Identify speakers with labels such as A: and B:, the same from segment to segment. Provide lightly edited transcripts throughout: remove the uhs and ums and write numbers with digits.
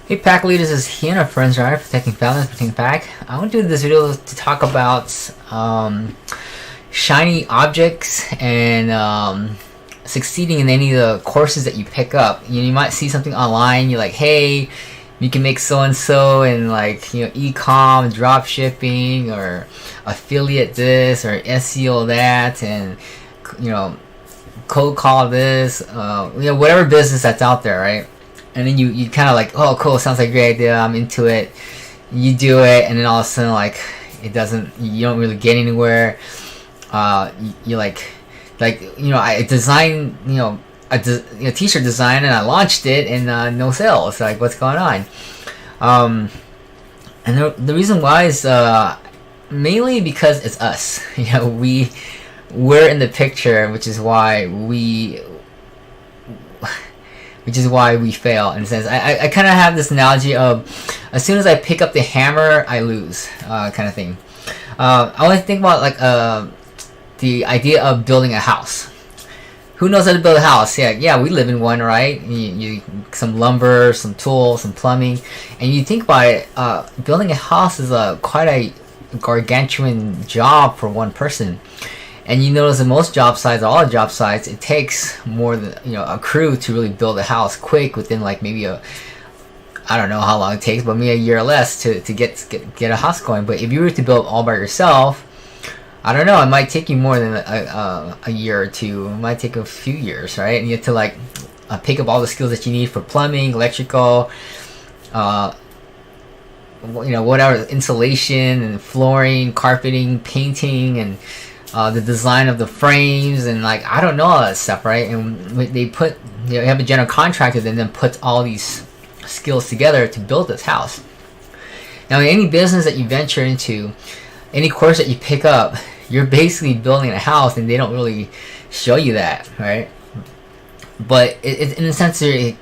A: Hey pack leaders, this is Hina, friends are protecting families, protecting pack. I want to do this video to talk about shiny objects and succeeding in any of the courses that you pick up. You might see something online, you're like, hey, you can make so and so in like e-com, drop shipping, or affiliate this, or SEO that, and cold call this, whatever business that's out there, right? And then you kind of like, oh cool, sounds like a great idea, I'm into it. You do it, and then all of a sudden, like, you don't really get anywhere. You I designed a t-shirt design, and I launched it, and no sales. Like, what's going on? And the reason why is mainly because it's us. We're in the picture, which is why we fail, in a sense. I kind of have this analogy of, as soon as I pick up the hammer, I lose, kind of thing. I always think about like the idea of building a house. Who knows how to build a house? Yeah, we live in one, right? Some lumber, some tools, some plumbing, and you think about it. Building a house is quite a gargantuan job for one person. And you notice in most job sites, all the job sites, it takes more than a crew to really build a house quick, within like maybe I don't know how long it takes, but maybe a year or less to get a house going. But if you were to build all by yourself, I don't know, it might take you more than a year or two. It might take a few years, right? And you have to like pick up all the skills that you need for plumbing, electrical, whatever, insulation and flooring, carpeting, painting, and the design of the frames, and like, I don't know, all that stuff, right? And they have a general contractor that then puts all these skills together to build this house. Now, in any business that you venture into, any course that you pick up, you're basically building a house, and they don't really show you that, right? But it in a sense, it's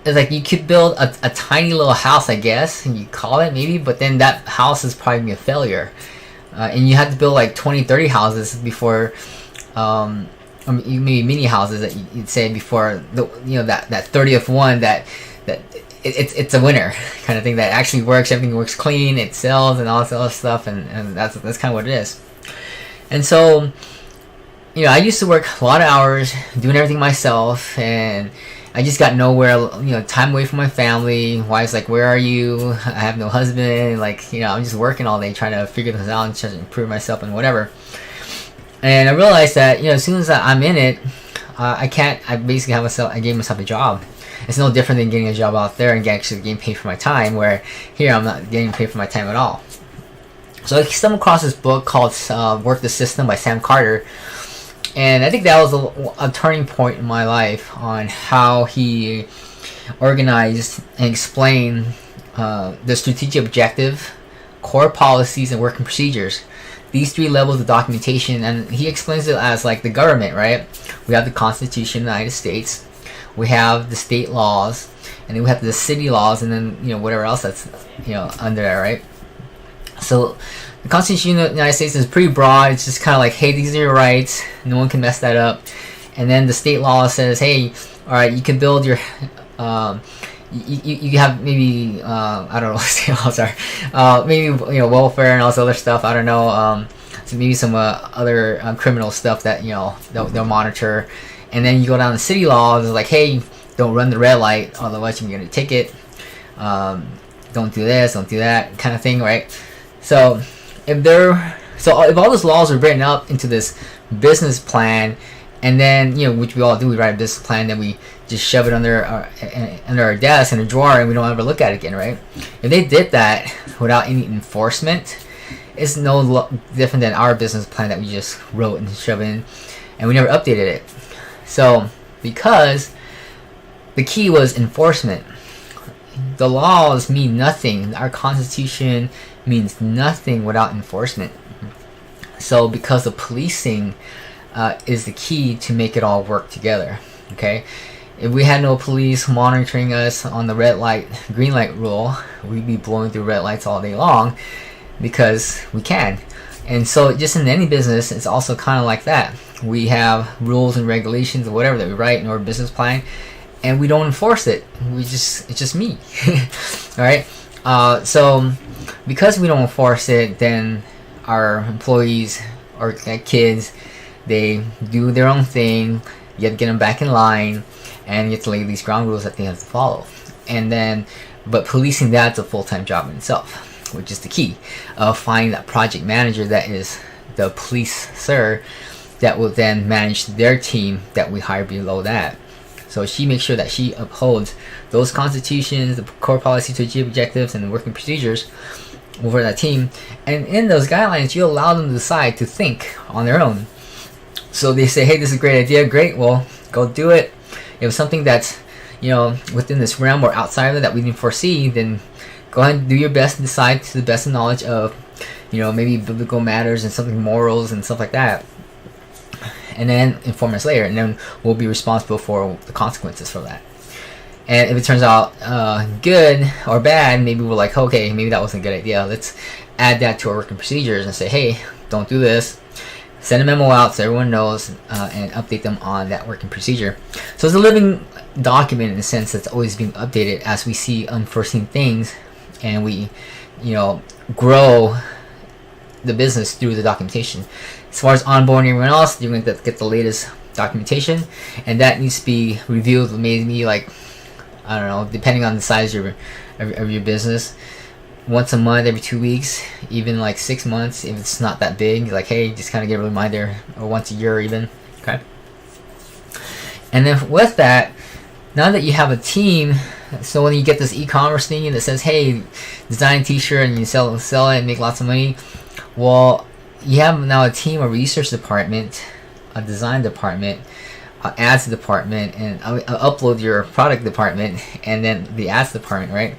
A: like you could build a tiny little house, I guess, and you call it maybe, but then that house is probably gonna be a failure. And you have to build like 20-30 houses before, maybe mini houses that you'd say, before that 30th one that it's a winner kind of thing, that actually works, everything works clean, it sells, and all this other stuff, and that's kind of what it is. And so, I used to work a lot of hours doing everything myself, and I just got nowhere, time away from my family. Wife's like, where are you? I have no husband. Like, I'm just working all day trying to figure this out and trying to improve myself and whatever. And I realized that, as soon as I'm in it, I basically I gave myself a job. It's no different than getting a job out there and actually getting paid for my time, where here I'm not getting paid for my time at all. So I stumbled across this book called Work the System by Sam Carter. And I think that was a turning point in my life on how he organized and explained the strategic objective, core policies, and working procedures. These three levels of documentation, and he explains it as like the government, right? We have the Constitution of the United States, we have the state laws, and then we have the city laws, and then whatever else that's under there, right? So the Constitution of the United States is pretty broad. It's just kind of like, hey, these are your rights, no one can mess that up. And then the state law says, hey, all right, you can build your you have maybe I don't know what state laws are, maybe welfare and all this other stuff, I don't know, so maybe some other criminal stuff that they'll monitor. And then you go down to city laws, it's like, hey, don't run the red light, otherwise you can get a ticket, don't do this, don't do that, kind of thing, right? So if all those laws are written up into this business plan, and then which we all do, we write a business plan, then we just shove it under our desk in a drawer, and we don't ever look at it again, right? If they did that without any enforcement, it's no different than our business plan that we just wrote and shoved in, and we never updated it. So because the key was enforcement, the laws mean nothing. Our Constitution means nothing without enforcement. So because of policing is the key to make it all work together. Okay, if we had no police monitoring us on the red light, green light rule, we'd be blowing through red lights all day long because we can. And so just in any business, it's also kind of like that. We have rules and regulations or whatever that we write in our business plan, and we don't enforce it. It's just me. All right. So because we don't enforce it, then our employees or kids, they do their own thing. You have to get them back in line, and you have to lay these ground rules that they have to follow. And then, but policing, that's a full-time job in itself, which is the key of finding that project manager that is the policer that will then manage their team that we hire below that. So she makes sure that she upholds those constitutions, the core policy to achieve objectives, and the working procedures over that team. And in those guidelines, you allow them to decide to think on their own. So they say, hey, this is a great idea. Great, well, go do it. If it's something that's, within this realm or outside of it that we didn't foresee, then go ahead and do your best and decide to the best of knowledge of, maybe biblical matters and something morals and stuff like that. And then inform us later, and then we'll be responsible for the consequences for that. And if it turns out good or bad, maybe we're like, okay, maybe that wasn't a good idea. Let's add that to our working procedures and say, hey, don't do this. Send a memo out so everyone knows, and update them on that working procedure. So it's a living document in a sense that's always being updated as we see unforeseen things, and we, grow the business through the documentation. As far as onboarding everyone else, you're going to get the latest documentation, and that needs to be reviewed maybe like, I don't know, depending on the size of your business, once a month, every 2 weeks, even like 6 months if it's not that big. Like, hey, just kind of get a reminder, or once a year even. Okay. And then with that, now that you have a team, so when you get this e-commerce thing that says, hey, design a t-shirt and you sell it and make lots of money, well, you have now a team, a research department, a design department, ads department, and upload your product department, and then the ads department, right?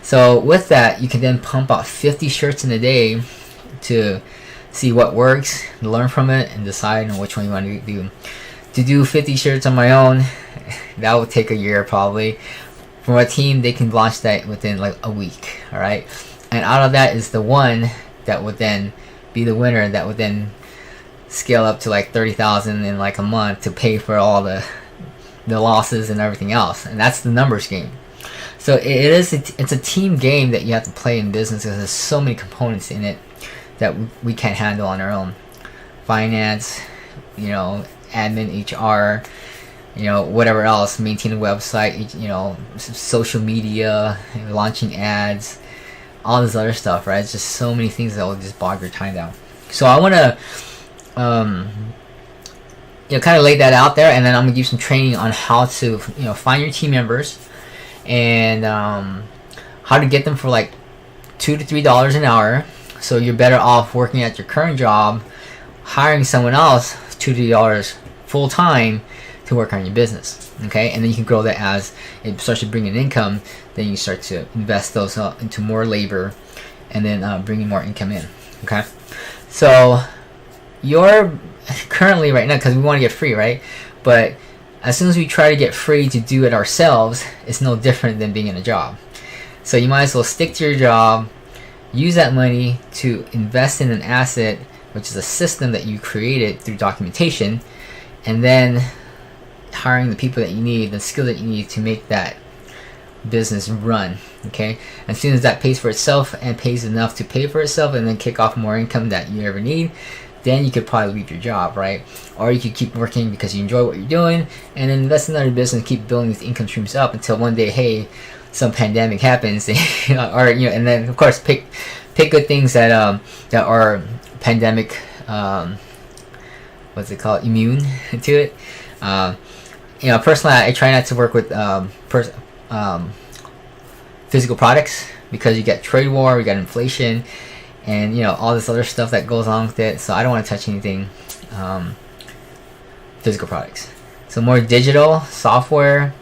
A: So with that, you can then pump out 50 shirts in a day to see what works, learn from it, and decide on which one you want to do. To do 50 shirts on my own, that would take a year probably. For a team, they can launch that within like a week, all right? And out of that is the one that would then be the winner, that would then scale up to like 30,000 in like a month to pay for all the losses and everything else. And that's the numbers game. So it's a team game that you have to play in business, because there's so many components in it that we can't handle on our own. Finance, admin, HR, whatever else, maintain a website, social media, launching ads, all this other stuff, right? It's just so many things that will just bog your time down. So I want to kind of lay that out there, and then I'm gonna give you some training on how to find your team members, and how to get them for like $2 to $3 an hour. So you're better off working at your current job, hiring someone else $2 to $3 full time to work on your business. Okay, and then you can grow that as it starts to bring in income. Then you start to invest those into more labor, and then bringing more income in. Okay, so you're currently right now, because we want to get free, right? But as soon as we try to get free to do it ourselves, it's no different than being in a job. So you might as well stick to your job, use that money to invest in an asset, which is a system that you created through documentation, and then hiring the people that you need, the skill that you need to make that business run. Okay, as soon as that pays for itself and pays enough to pay for itself, and then kick off more income that you ever need, then you could probably leave your job, right? Or you could keep working because you enjoy what you're doing, and then invest in another business, keep building these income streams up until one day, hey, some pandemic happens, or and then of course pick good things that are pandemic, what's it called, immune to it. Personally, I try not to work with physical products, because you get trade war, you got inflation, and all this other stuff that goes on with it. So I don't want to touch anything physical products. So more digital software.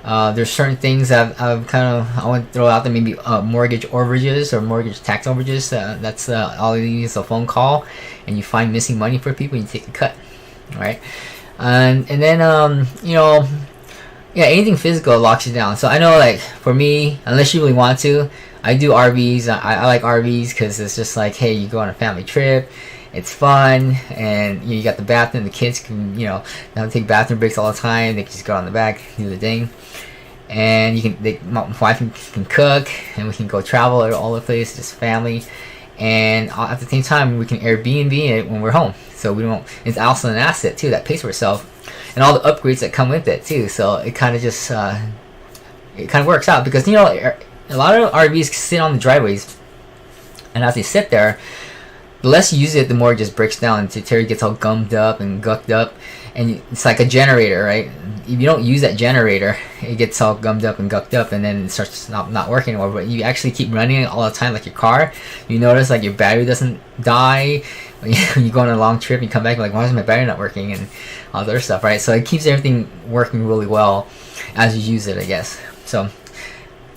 A: There's certain things I want to throw out there. Maybe mortgage overages or mortgage tax overages. That's all you need is a phone call, and you find missing money for people, and you take a cut. All right, and then anything physical locks you down. So I know, like for me, unless you really want to, I do RVs. I like RVs because it's just like, hey, you go on a family trip, It's fun, and you got the bathroom. The kids can, not take bathroom breaks all the time. They can just go on the back, do the thing, and my wife can cook, and we can go travel all over the place, just family. And at the same time, we can Airbnb it when we're home. So we don't. It's also an asset too that pays for itself, and all the upgrades that come with it too. So it kind of just it kind of works out, because a lot of RVs sit on the driveways, and as they sit there, the less you use it, the more it just breaks down until it gets all gummed up and gucked up, and it's like a generator, right? If you don't use that generator, it gets all gummed up and gucked up, and then it starts not working anymore. But you actually keep running it all the time, like your car. You notice like your battery doesn't die when you go on a long trip. You come back like, why is my battery not working, and all the other stuff, right? So it keeps everything working really well as you use it, I guess. So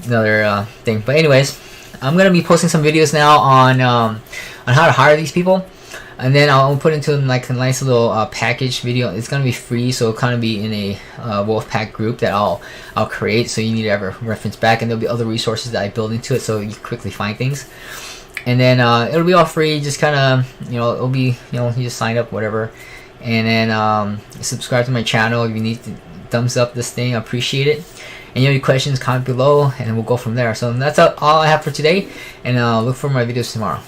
A: another thing. But anyways, I'm gonna be posting some videos now on how to hire these people. And then I'll put into like a nice little package video. It's gonna be free, so it'll kind of be in a Wolfpack group that I'll create. So you need to have a reference back, and there'll be other resources that I build into it, so you quickly find things. And then it'll be all free. Just kind of it'll be you just sign up, whatever, and then subscribe to my channel. If you need to thumbs up this thing, I appreciate it. And you have any questions, comment below, and we'll go from there. So that's all I have for today, and look for my videos tomorrow.